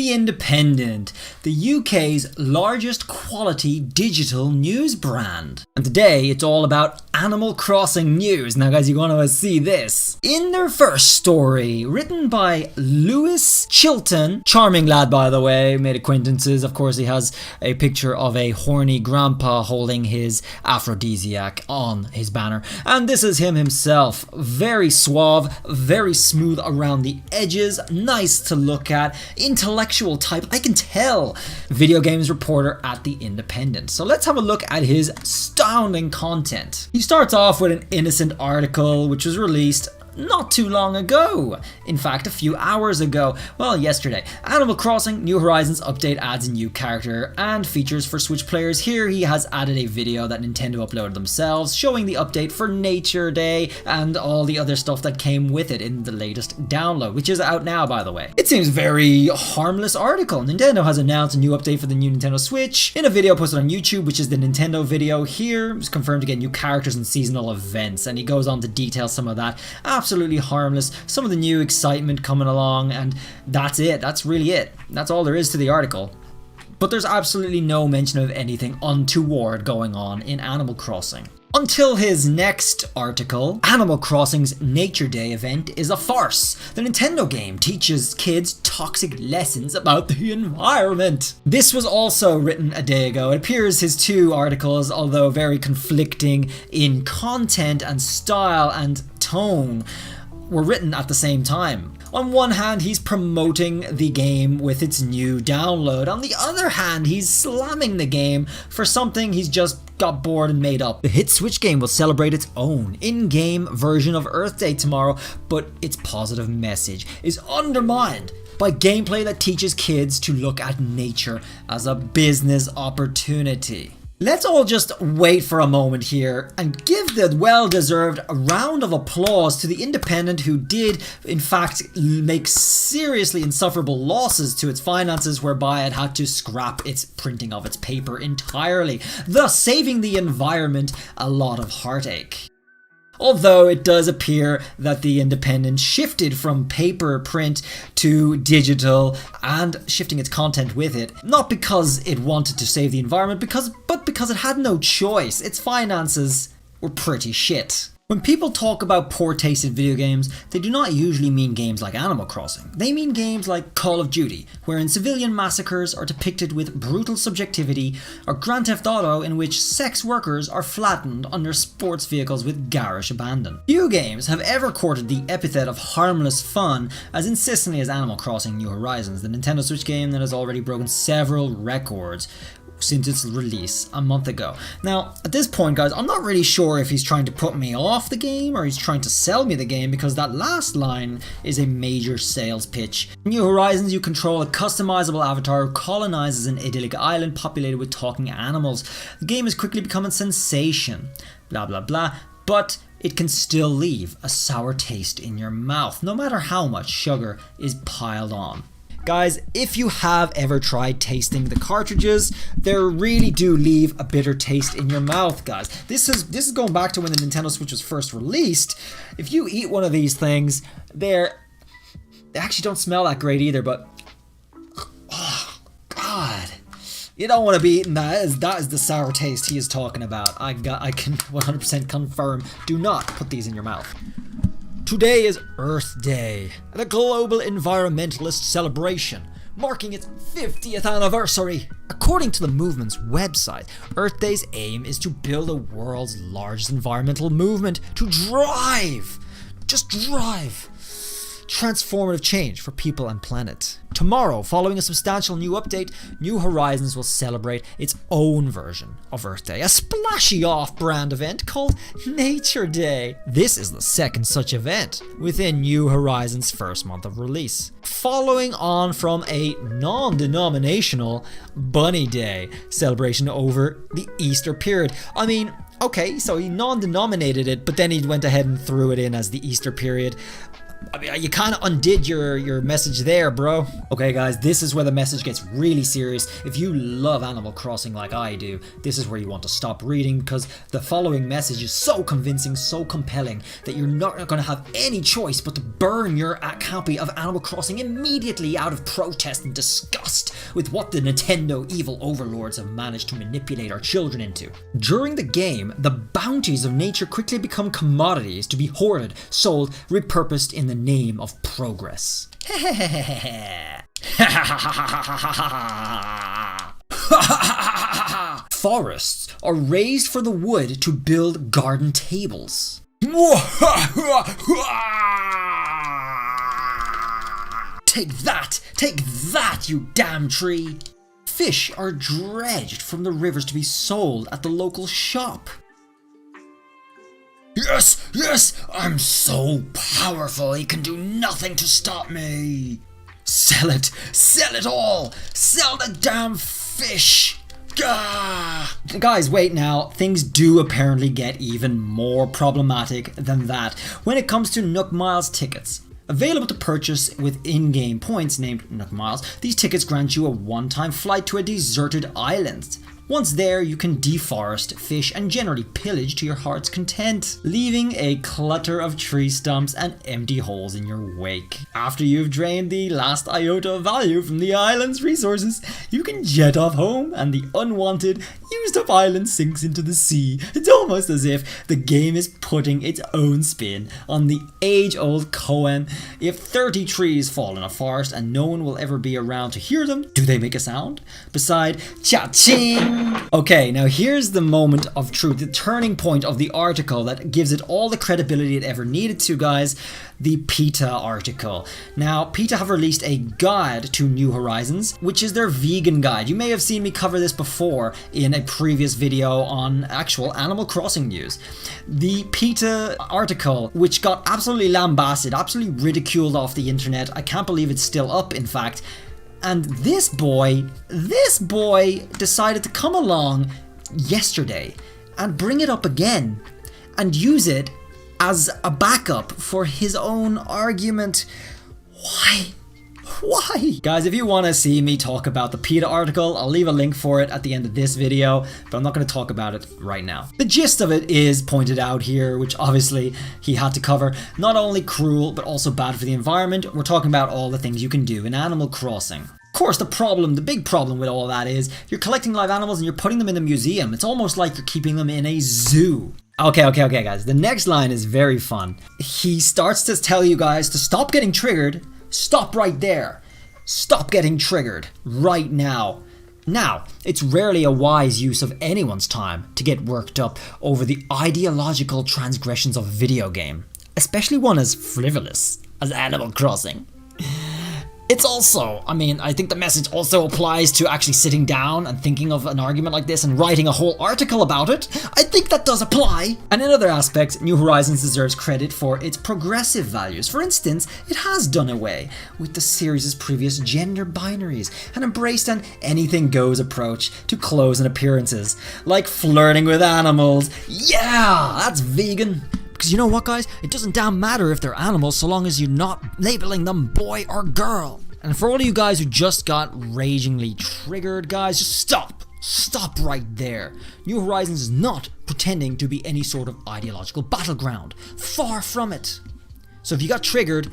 The Independent, the UK's largest quality digital news brand. And today it's all about Animal Crossing news. Now guys, you're gonna see this. In their first story, written by Lewis Chilton, charming lad by the way, made acquaintances. Of course he has a picture of a horny grandpa holding his aphrodisiac on his banner. And this is him himself. Very suave, very smooth around the edges, nice to look at, intellectual type, I can tell. Video games reporter at The Independent. So let's have a look at his astounding content. He starts off with an innocent article which was released not too long ago. In fact, a few hours ago. Well, yesterday. Animal Crossing New Horizons update adds a new character and features for Switch players. Here he has added a video that Nintendo uploaded themselves showing the update for Nature Day and all the other stuff that came with it in the latest download, which is out now by the way. It seems very harmless article. Nintendo has announced a new update for the new Nintendo Switch. In a video posted on YouTube, which is the Nintendo video here, it's confirmed to get new characters and seasonal events, and he goes on to detail some of that. Absolutely harmless, some of the new excitement coming along, and that's it. That's really it. That's all there is to the article. But there's absolutely no mention of anything untoward going on in Animal Crossing. Until his next article, Animal Crossing's Nature Day event is a farce. The Nintendo game teaches kids toxic lessons about the environment. This was also written a day ago. It appears his two articles, although very conflicting in content and style and tone, were written at the same time. On one hand, he's promoting the game with its new download. On the other hand, he's slamming the game for something he's just got bored and made up. The hit Switch game will celebrate its own in-game version of Earth Day tomorrow, but its positive message is undermined by gameplay that teaches kids to look at nature as a business opportunity. Let's all just wait for a moment here and give the well-deserved round of applause to The Independent, who did in fact make seriously insufferable losses to its finances, whereby it had to scrap its printing of its paper entirely, thus saving the environment a lot of heartache. Although it does appear that The Independent shifted from paper print to digital and shifting its content with it, not because it wanted to save the environment, but because it had no choice. Its finances were pretty shit. When people talk about poor taste in video games, they do not usually mean games like Animal Crossing. They mean games like Call of Duty, wherein civilian massacres are depicted with brutal subjectivity, or Grand Theft Auto, in which sex workers are flattened under sports vehicles with garish abandon. Few games have ever courted the epithet of harmless fun as insistently as Animal Crossing New Horizons, the Nintendo Switch game that has already broken several records since its release a month ago. Now, at this point, guys, I'm not really sure if he's trying to put me off the game or he's trying to sell me the game, because that last line is a major sales pitch. In New Horizons, you control a customizable avatar who colonizes an idyllic island populated with talking animals. The game has quickly become a sensation, blah blah blah, but it can still leave a sour taste in your mouth, no matter how much sugar is piled on. Guys, if you have ever tried tasting the cartridges, they really do leave a bitter taste in your mouth, guys. This is going back to when the Nintendo Switch was first released. If you eat one of these things, they actually don't smell that great either, but oh god, you don't want to be eating that. That is the sour taste he is talking about. I can 100% confirm. Do not put these in your mouth. Today is Earth Day, the global environmentalist celebration, marking its 50th anniversary. According to the movement's website, Earth Day's aim is to build the world's largest environmental movement to drive transformative change for people and planet. Tomorrow, following a substantial new update, New Horizons will celebrate its own version of Earth Day, a splashy off-brand event called Nature Day. This is the second such event within New Horizons' first month of release, following on from a non-denominational Bunny Day celebration over the Easter period. I mean, okay, so he non-denominated it, but then he went ahead and threw it in as the Easter period. I mean, you kind of undid your message there, bro. Okay, guys, this is where the message gets really serious. If you love Animal Crossing like I do, this is where you want to stop reading, because the following message is so convincing, so compelling, that you're not going to have any choice but to burn your copy of Animal Crossing immediately out of protest and disgust with what the Nintendo evil overlords have managed to manipulate our children into. During the game, the bounties of nature quickly become commodities to be hoarded, sold, repurposed in the name of progress. Forests are raised for the wood to build garden tables. Take that, you damn tree! Fish are dredged from the rivers to be sold at the local shop. Yes, I'm so powerful, he can do nothing to stop me. Sell it all, sell the damn fish. Gah! Guys, wait now, things do apparently get even more problematic than that when it comes to Nook Miles tickets. Available to purchase with in-game points named Nook Miles, these tickets grant you a one-time flight to a deserted island. Once there, you can deforest, fish, and generally pillage to your heart's content, leaving a clutter of tree stumps and empty holes in your wake. After you've drained the last iota of value from the island's resources, you can jet off home and the unwanted, used-up island sinks into the sea. It's almost as if the game is putting its own spin on the age-old koan. If 30 trees fall in a forest and no one will ever be around to hear them, do they make a sound? Beside cha-ching! Okay, now here's the moment of truth, the turning point of the article that gives it all the credibility it ever needed to, guys. The PETA article. Now, PETA have released a guide to New Horizons, which is their vegan guide. You may have seen me cover this before in a previous video on actual Animal Crossing news. The PETA article, which got absolutely lambasted, absolutely ridiculed off the internet. I can't believe it's still up, in fact. And this boy decided to come along yesterday and bring it up again and use it as a backup for his own argument. Why? Guys, if you want to see me talk about the PETA article, I'll leave a link for it at the end of this video, but I'm not going to talk about it right now. The gist of it is pointed out here, which obviously he had to cover. Not only cruel, but also bad for the environment. We're talking about all the things you can do in Animal Crossing. Of course, the big problem with all that is you're collecting live animals and you're putting them in a museum. It's almost like you're keeping them in a zoo. Okay, guys. The next line is very fun. He starts to tell you guys to stop getting triggered. Stop right there. Stop getting triggered right now. Now, it's rarely a wise use of anyone's time to get worked up over the ideological transgressions of a video game, especially one as frivolous as Animal Crossing. It's also, I think the message also applies to actually sitting down and thinking of an argument like this and writing a whole article about it. I think that does apply. And in other aspects, New Horizons deserves credit for its progressive values. For instance, it has done away with the series' previous gender binaries and embraced an anything goes approach to clothes and appearances, like flirting with animals. Yeah, that's vegan. Because you know what, guys? It doesn't damn matter if they're animals so long as you're not labeling them boy or girl. And for all of you guys who just got ragingly triggered, guys, just stop. Stop right there. New Horizons is not pretending to be any sort of ideological battleground. Far from it. So if you got triggered,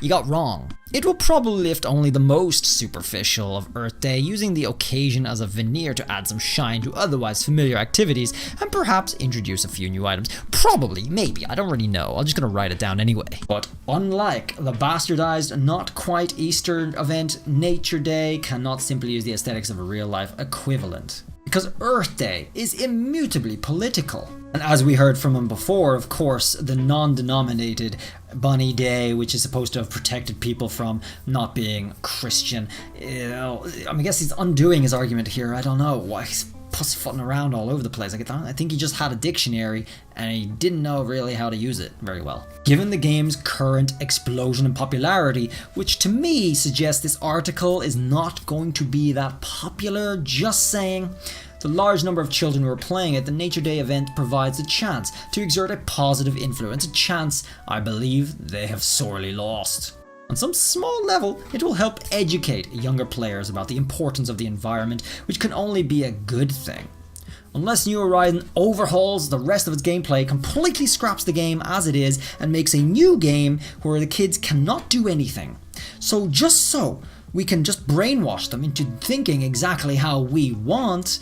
you got wrong. It will probably lift only the most superficial of Earth Day, using the occasion as a veneer to add some shine to otherwise familiar activities, and perhaps introduce a few new items. Probably, maybe, I don't really know. I'm just gonna write it down anyway. But unlike the bastardized, not quite Easter event, Nature Day cannot simply use the aesthetics of a real-life equivalent. Because Earth Day is immutably political. And as we heard from him before, of course, the non-denominated Bunny Day, which is supposed to have protected people from not being Christian, I guess he's undoing his argument here. I don't know why he's pussyfooting around all over the place. I think he just had a dictionary and he didn't know really how to use it very well. Given the game's current explosion in popularity, which to me suggests this article is not going to be that popular, just saying, The large number of children who are playing it, the Nature Day event provides a chance to exert a positive influence, a chance I believe they have sorely lost. On some small level, it will help educate younger players about the importance of the environment, which can only be a good thing. Unless New Horizons overhauls the rest of its gameplay, completely scraps the game as it is, and makes a new game where the kids cannot do anything. So we can just brainwash them into thinking exactly how we want.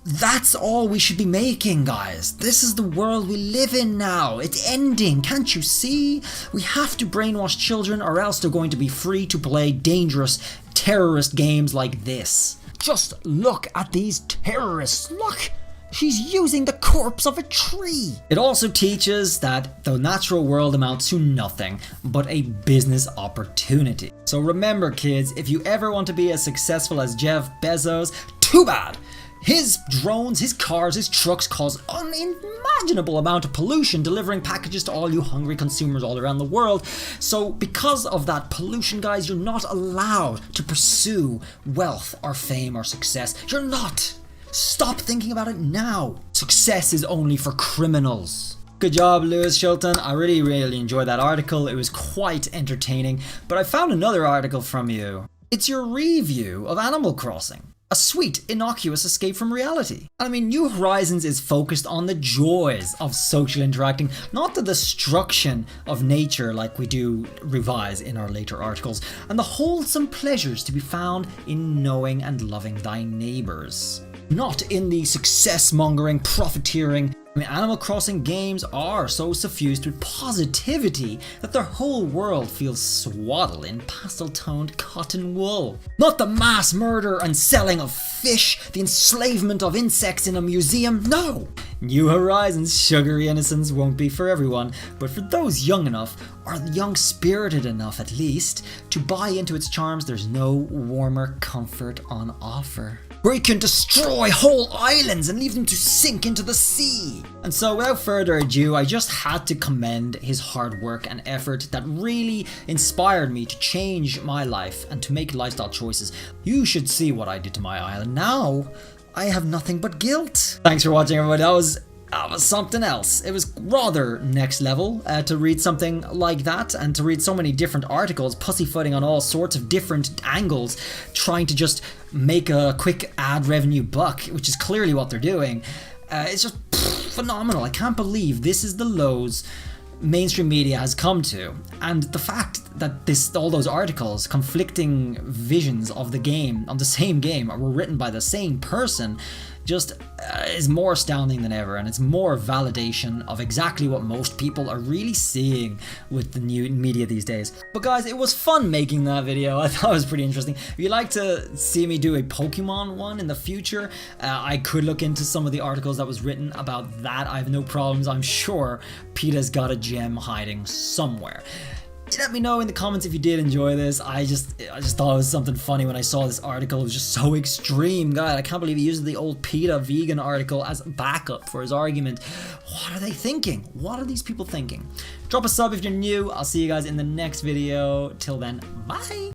That's all we should be making, guys. This is the world we live in now. It's ending, can't you see? We have to brainwash children or else they're going to be free to play dangerous terrorist games like this. Just look at these terrorists, look! She's using the corpse of a tree! It also teaches that the natural world amounts to nothing but a business opportunity. So remember kids, if you ever want to be as successful as Jeff Bezos, too bad! His drones, his cars, his trucks cause unimaginable amount of pollution, delivering packages to all you hungry consumers all around the world. So because of that pollution, guys, you're not allowed to pursue wealth or fame or success. You're not. Stop thinking about it now. Success is only for criminals. Good job, Lewis Shilton. I really enjoyed that article. It was quite entertaining. But I found another article from you. It's your review of Animal Crossing. A sweet, innocuous escape from reality. I mean, New Horizons is focused on the joys of social interacting, not the destruction of nature like we do revise in our later articles, and the wholesome pleasures to be found in knowing and loving thy neighbours. Not in the success-mongering, profiteering. I mean, Animal Crossing games are so suffused with positivity that their whole world feels swaddled in pastel-toned cotton wool. Not the mass murder and selling of fish, the enslavement of insects in a museum, no! New Horizons' sugary innocence won't be for everyone, but for those young enough, or young-spirited enough at least, to buy into its charms, there's no warmer comfort on offer. Where you can destroy whole islands and leave them to sink into the sea. And so without further ado, I just had to commend his hard work and effort that really inspired me to change my life and to make lifestyle choices. You should see what I did to my island. Now, I have nothing but guilt. Thanks for watching, everybody. That was something else. It was rather next level to read something like that and to read so many different articles, pussyfooting on all sorts of different angles, trying to just make a quick ad revenue buck, which is clearly what they're doing. It's just phenomenal. I can't believe this is the lows mainstream media has come to, and the fact that all those articles, conflicting visions of the game, of the same game, were written by the same person, just is more astounding than ever, and it's more validation of exactly what most people are really seeing with the new media these days. But guys, it was fun making that video. I thought it was pretty interesting. If you'd like to see me do a Pokemon one in the future, I could look into some of the articles that was written about that. I have no problems. I'm sure PETA's got a gem hiding somewhere. Let me know in the comments if you did enjoy this. I just thought it was something funny when I saw this article. It was just so extreme. God, I can't believe he used the old PETA vegan article as backup for his argument. What are they thinking? What are these people thinking? Drop a sub if you're new. I'll see you guys in the next video. Till then, bye!